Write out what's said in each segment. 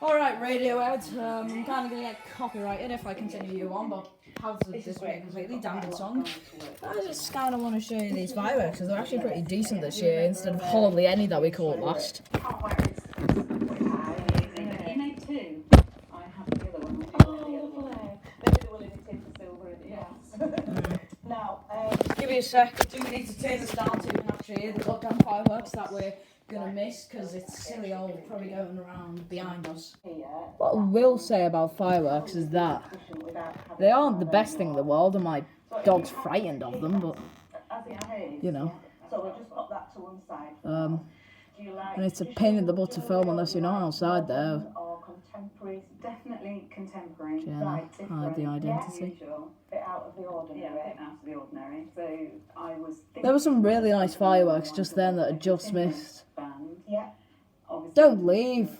Alright, Radiohead, I'm kind of going to get copyrighted if I continue you on, but how to this be a completely damn good song. I just kind of want to show you these fireworks, because they're actually pretty decent this year, instead of horribly any that we caught last. Give me a sec. Do we need to turn this down so you can actually hear the goddamn fireworks that we're gonna miss, because it's silly old probably going around behind us. What I will say about fireworks is that they aren't the best thing in the world, and my dog's frightened of them, but you know. And it's a pain in the butt to film unless you're not outside there. Definitely contemporary. Jenna, hide the identity. Bit out of the ordinary. Yeah, a bit out of the ordinary. So I was thinking there were some really nice fireworks just then that I just missed. Yeah. Don't leave.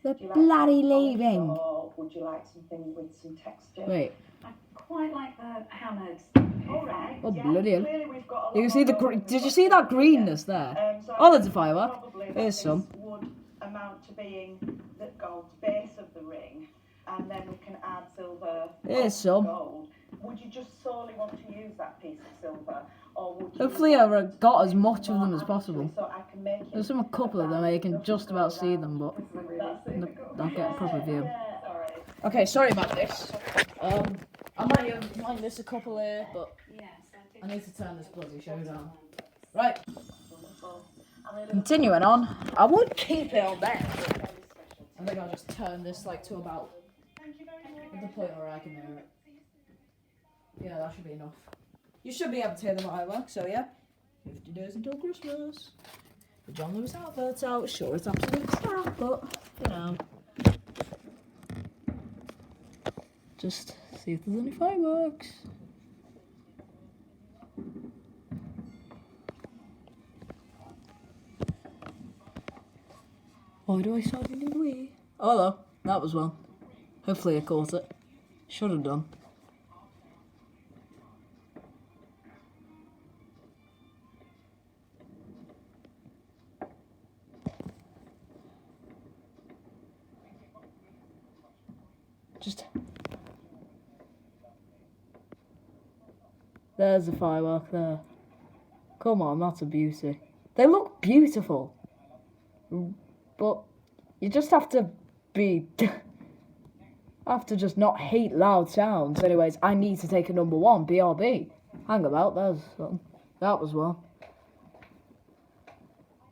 They're bloody leaving. Or would you like something with some texture? Wait. I quite like the hammered. Alright. Oh, bloody hell. You can see the green. Did you see that greenness there? Oh, there's a firework. Here's some. Would amount to being the gold base of the ring, and then we can add silver. Here's some. Gold. Would you just solely want to use that piece of silver, or would you hopefully I got as much of them as possible. So I can make There's a couple of them where you can just about see them, but I'll get a proper view. Okay, sorry about this. I might miss a couple here, but I need to turn this bloody show down. Right. Continuing on, I would keep it on there. I think I'll just turn this to about the point where I can hear it. Yeah, that should be enough. You should be able to hear the fireworks, so yeah. 50 days until Christmas. The John Lewis advert's out. Sure, it's absolute crap, but you know. Just see if there's any fireworks. Why do I sound in a way? Oh, hello. That was one. Hopefully I caught it. Should have done. There's a firework there. Come on, that's a beauty. They look beautiful. But you just have to just not hate loud sounds. Anyways, I need to take a number one, BRB. Hang about, there's something. That was one.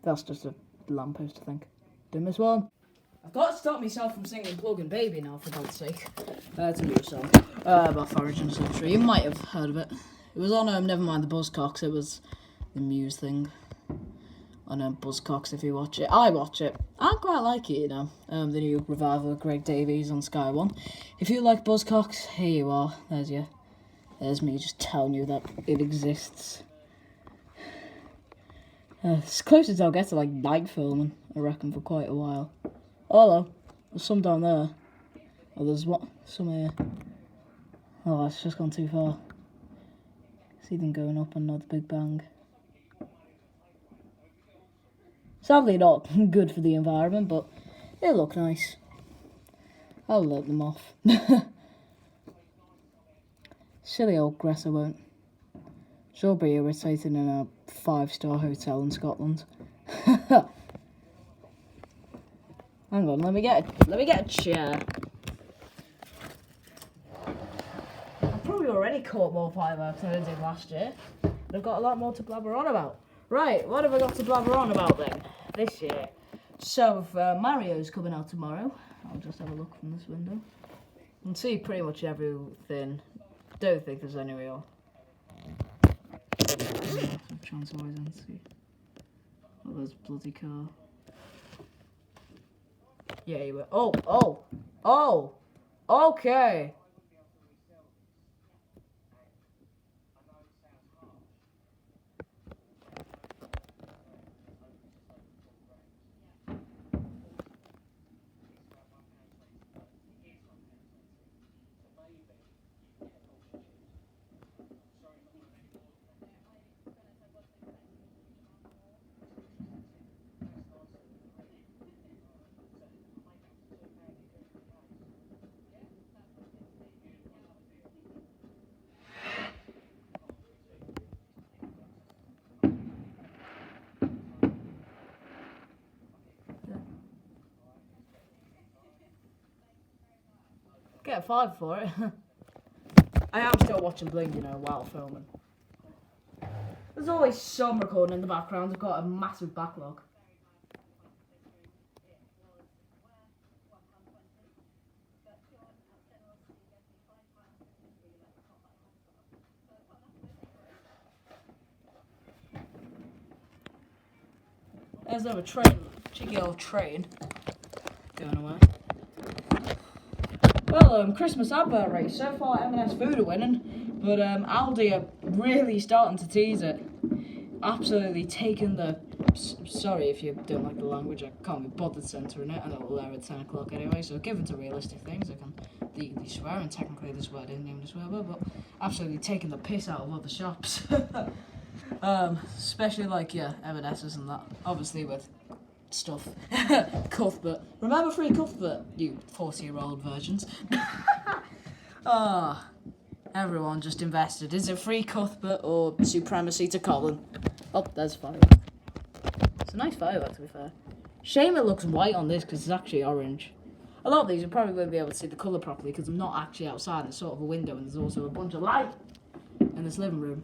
That's just a lamppost, I think. Didn't miss one. I've got to stop myself from singing Plug and Baby now, for God's sake. It's a new song. About Forage and Century. You might have heard of it. It was on, never mind the Buzzcocks, it was the Muse thing. On Buzzcocks, if you watch it. I watch it. I quite like it, you know. The new revival of Greg Davies on Sky One. If you like Buzzcocks, here you are. There's me just telling you that it exists. It's close as I'll get to night filming, I reckon, for quite a while. Oh, hello. There's some down there. Oh, there's some here. Oh, it's just gone too far. See them going up and not the Big Bang. Sadly not good for the environment, but they look nice. I'll let them off. Silly old Greta won't. She'll be irritating in a 5-star hotel in Scotland. Hang on, let me get a chair. I've probably already caught more fireworks than I did last year. But I've got a lot more to blabber on about. Right, what have I got to blabber on about then, this year? So, if Mario's coming out tomorrow, I'll just have a look from this window. You can see pretty much everything. Don't think there's any real. Translucency. Oh, there's a bloody car. Yeah, you were. Oh! Okay! get 5 for it. I am still watching Bling, you know, while filming. There's always some recording in the background. I've got a massive backlog. There's another train, cheeky old train going away. Well, Christmas advert race. So far, M&S Food are winning, but Aldi are really starting to tease it. Absolutely taking the. Sorry if you don't like the language, I can't be bothered censoring it, and it'll air at 10 o'clock anyway. So, given to realistic things, I can legally swear, and technically this word isn't even a swear word, but absolutely taking the piss out of other shops. Especially like M&S's and that. Obviously with stuff. Cuthbert. Remember free Cuthbert, you 40-year-old virgins. Everyone just invested. Is it free Cuthbert or supremacy to Colin? Oh, there's a firework. It's a nice firework, to be fair. Shame it looks white on this because it's actually orange. A lot of these you probably won't be able to see the colour properly because I'm not actually outside. There's sort of a window and there's also a bunch of light in this living room.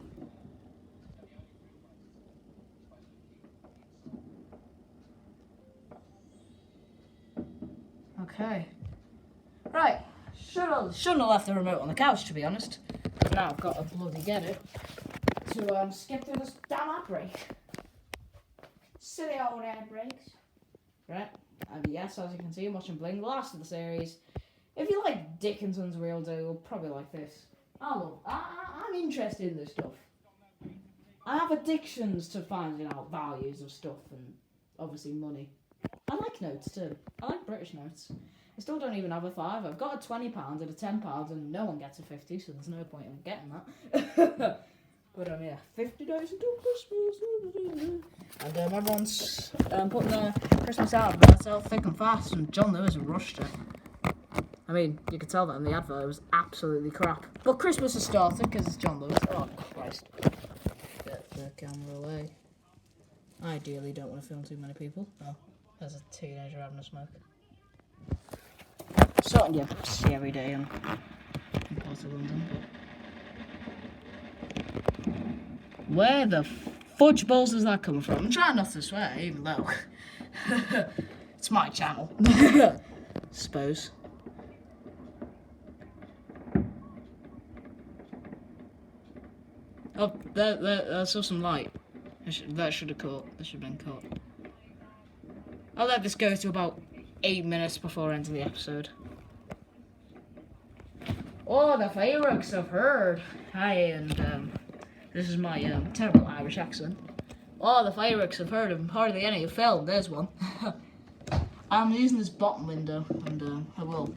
Okay. Right. Shouldn't have left the remote on the couch, to be honest. But now I've got to bloody get it to skip through this damn ad break. Silly old ad breaks. Right. Yes, as you can see, I'm watching Bling, the last of the series. If you like Dickinson's Real Deal, you'll probably like this. I'm interested in this stuff. I have addictions to finding out values of stuff and obviously money. I like notes too. I like British notes. I still don't even have a 5. I've got a £20 and a £10 and no one gets a 50, so there's no point in getting that. But yeah, 50 days until Christmas. And everyone's putting their Christmas adverts out thick and fast, and John Lewis rushed it. I mean, you could tell that in the advert, it was absolutely crap. But Christmas has started because it's John Lewis. Oh, Christ. Get the camera away. I ideally don't want to film too many people. Oh, there's a teenager having a smoke. Something you see every day in parts of London. But where the fudge balls is that coming from? I'm trying not to swear, even though it's my channel. Suppose. Oh, there saw some light. That should have caught. That should have been caught. I'll let this go to about 8 minutes before ending the episode. Oh, the fireworks I've heard. Hi, and this is my terrible Irish accent. Oh, the fireworks I've heard of. Hardly any have filmed. There's one. I'm using this bottom window, and I will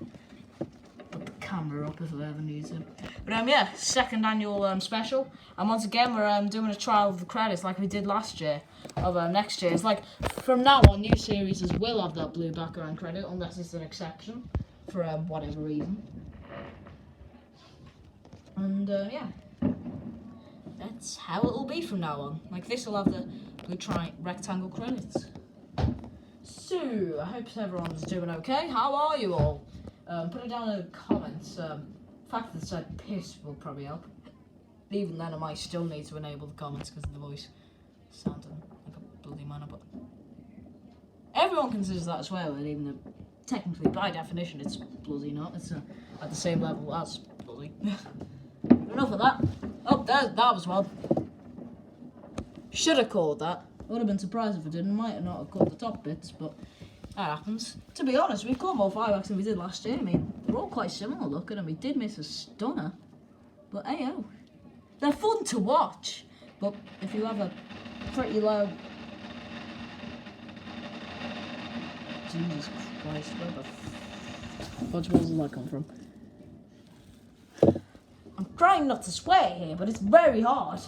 put the camera up if I ever need to. But yeah, second annual special. And once again, we're doing a trial of the credits like we did last year. Of next year. It's like, from now on, new series will have that blue background credit, unless it's an exception, for whatever reason. And yeah, that's how it'll be from now on. Like, this will have the blue rectangle credits. So, I hope everyone's doing okay. How are you all? Put it down in the comments. The fact that it said piss will probably help. Even then, I might still need to enable the comments because of the voice sounding like a bloody manner, but everyone considers that a swear word, even though technically, by definition, it's bloody not. It's at the same level as bloody. Enough of that. Oh, that was one. Should have called that. I would have been surprised if I didn't. Might have not have called the top bits, but that happens. To be honest, we've caught more fireworks than we did last year. I mean, they're all quite similar looking, and we did miss a stunner. But hey-oh. They're fun to watch, but if you have a pretty low... Jesus Christ, where the fudge balls does that come from? I'm trying not to swear here, but it's very hard.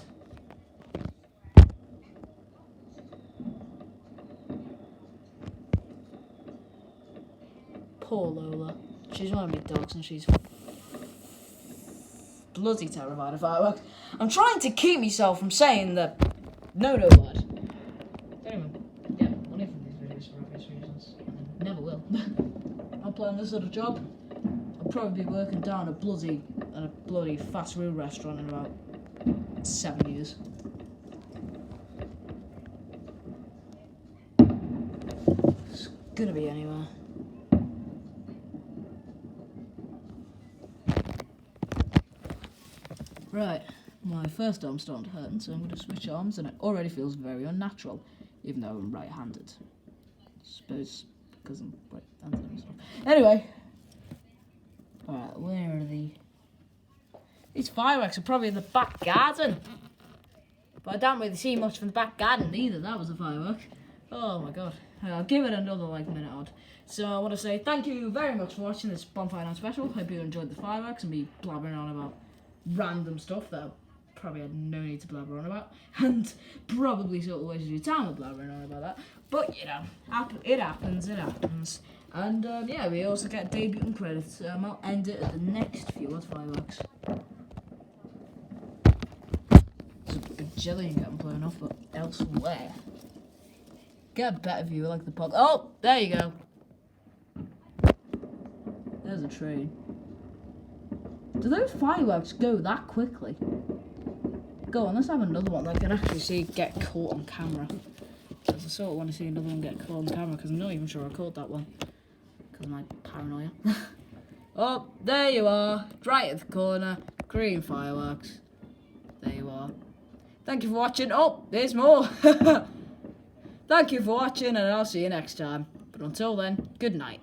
Poor Lola. She's one of my dogs and she's bloody terrified of fireworks. I'm trying to keep myself from saying the no-no word. Don't even get money from these videos for obvious reasons. Never will. I'll plan this sort of job. probably be working down a bloody fast food restaurant in about 7 years. It's gonna be anywhere. Right, my first arm's starting to hurt, so I'm going to switch arms, and it already feels very unnatural, even though I'm right-handed. I suppose because I'm right-handed and stuff. Anyway, alright, where are these fireworks are probably in the back garden, but I don't really see much from the back garden either. That was a firework. Oh my god. I'll give it another minute odd. So I want to say thank you very much for watching this Bonfire Night Special. Hope you enjoyed the fireworks and me blabbering on about random stuff that I probably had no need to blabber on about, and probably sort of wasted your time with blabbering on about that. But you know, it happens. And yeah, we also get debuting credits. I'll end it at the next few odd fireworks. There's a bajillion getting blown off, but elsewhere. Get a better view like the pod. Oh, there you go. There's a train. Do those fireworks go that quickly? Go on, let's have another one that I can actually see get caught on camera. Because I sort of want to see another one get caught on camera, because I'm not even sure I caught that one. Because of my paranoia. Oh, there you are. Right at the corner. Green fireworks. There you are. Thank you for watching. Oh, there's more. Thank you for watching, and I'll see you next time. But until then, good night.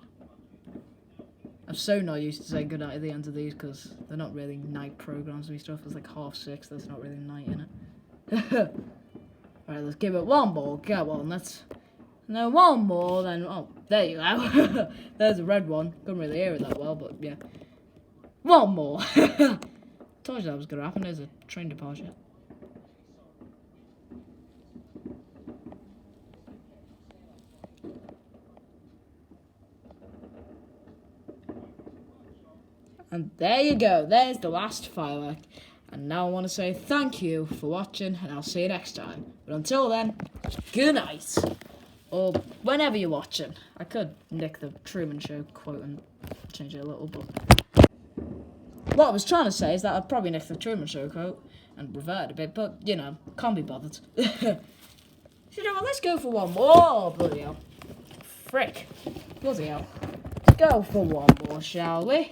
I'm so not used to saying goodnight at the end of these, because they're not really night programs and stuff. It's like 6:30, there's not really night in it. Alright, let's give it one more. Go on, no, one more, then. Oh, there you go. There's a red one. Couldn't really hear it that well, but yeah. One more. Told you that was going to happen. There's a train departure. And there you go, there's the last firework. And now I want to say thank you for watching, and I'll see you next time. But until then, good night. Or whenever you're watching. I could nick the Truman Show quote and change it a little, but what I was trying to say is that I'd probably nick the Truman Show quote and revert a bit, but, you know, can't be bothered. So, you know what, let's go for one more. Bloody hell. Frick. Bloody hell. Let's go for one more, shall we?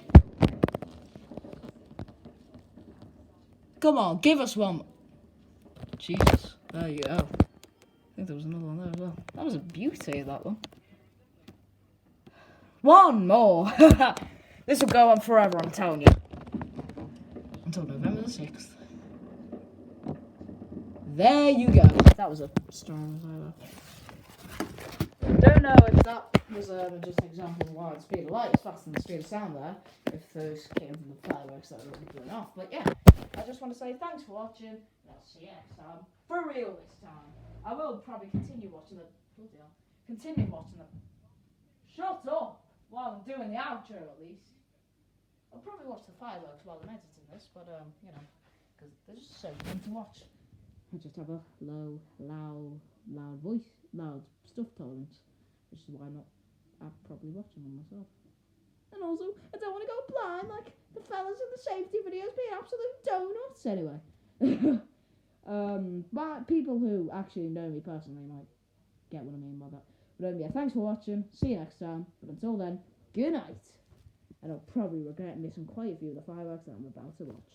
Come on, give us one. Jesus, there you go. I think there was another one there as well. That was a beauty, that one. One more. This will go on forever, I'm telling you. Until November the 6th. There you go. That was a strong Don't know if that was just an example of why the speed of light is faster than the speed of sound there. If those came from the fireworks that were already blown off. But yeah. I just want to say thanks for watching, and I'll see you next time. For real this time. I will probably continue watching the... Shut up! While I'm doing the outro, at least. I'll probably watch the fireworks while I'm editing this, but, you know, because they're just so fun to watch. I just have a loud voice, loud stuff tolerance, which is why I'm probably watching them myself. And also, I don't want to go blind like the fellas in the safety videos being absolute donuts. Anyway. But people who actually know me personally might get what I mean by that. But yeah, thanks for watching. See you next time. But until then, good night. And I'll probably regret missing quite a few of the fireworks that I'm about to watch.